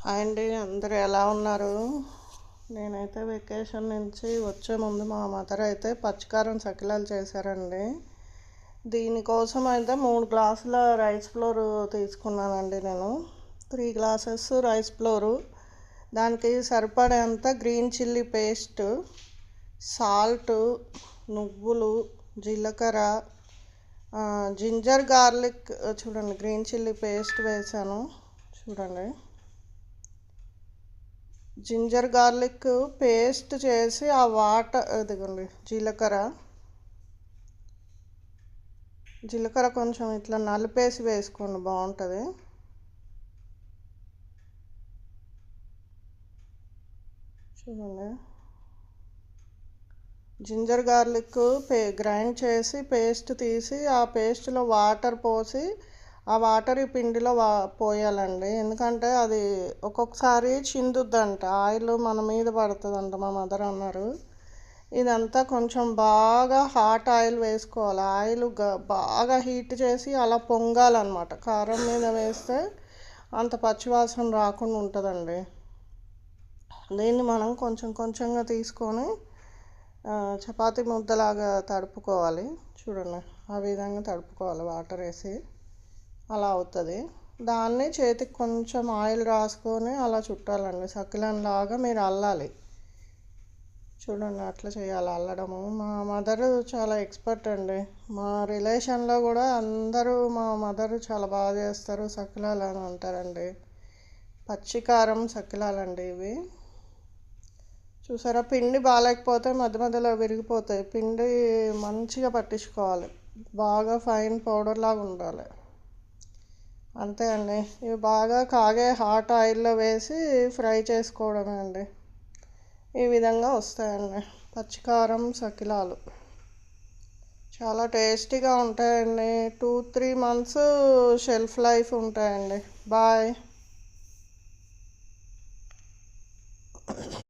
Hi అండి, అందరూ ఎలా ఉన్నారు? నేనైతే వెకేషన్ నుంచి వచ్చే ముందు మా మదర్ అయితే పచ్చికారం సకిలాలు చేశారండి. దీనికోసం అయితే 3 గ్లాసుల రైస్ ఫ్లోర్ తీసుకున్నానండి నేను. 3 గ్లాసెస్ రైస్ ఫ్లోరు, దానికి సరిపడేంత గ్రీన్ చిల్లీ పేస్ట్, సాల్ట్, నువ్వులు, జీలకర్ర, జింజర్ గార్లిక్, చూడండి గ్రీన్ చిల్లీ పేస్ట్ వేసాను చూడండి. జింజర్ గార్లిక్ పేస్ట్ చేసి ఆ వాటర్, ఇదిగోండి జీలకర్ర కొంచెం ఇట్లా నలిపేసి వేసుకోండి, బాగుంటుంది. చూడండి, జింజర్ గార్లిక్ గ్రైండ్ చేసి పేస్ట్ తీసి ఆ పేస్ట్లో వాటర్ పోసి ఆ వాటర్ ఈ పిండిలో పోయాలండి. ఎందుకంటే అది ఒక్కొక్కసారి చిందుద్దంట, ఆయిల్ మన మీద పడుతుందంట, మా మదర్ అన్నారు. ఇదంతా కొంచెం బాగా హాట్ ఆయిల్ వేసుకోవాలి. ఆయిల్ బాగా హీట్ చేసి అలా పొంగాలన్నమాట. కారం మీద వేస్తే అంత పచ్చివాసన రాకుండా ఉంటుందండి. దీన్ని మనం కొంచెం కొంచెంగా తీసుకొని చపాతీ ముద్దలాగా తడుపుకోవాలి. చూడండి, ఆ విధంగా తడుపుకోవాలి వాటర్ వేసి, అలా అవుతుంది. దాన్ని చేతికి కొంచెం ఆయిల్ రాసుకొని అలా చుట్టాలండి. సకిలంలాగా మీరు అల్లాలి. చూడండి, అట్లా చేయాలి అల్లడము. మా మదరు చాలా ఎక్స్పర్ట్ అండి. మా రిలేషన్లో కూడా అందరూ మా మదరు చాలా బాగా చేస్తారు సకిలాలు అని అంటారండి. పచ్చికారం సకిలాలండి ఇవి. చూసారా, పిండి బాగాలేకపోతే మధ్య మధ్యలో విరిగిపోతాయి. పిండి మంచిగా పట్టించుకోవాలి, బాగా ఫైన్ పౌడర్ లాగా ఉండాలి. అంతే అండి. ఇవి బాగా కాగే హాట్ ఆయిల్లో వేసి ఫ్రై చేసుకోవడమే అండి. ఈ విధంగా వస్తాయండి పచ్చికారం సకిలాలు. చాలా టేస్టీగా ఉంటాయండి. 2-3 months షెల్ఫ్ లైఫ్ ఉంటాయండి. బాయ్.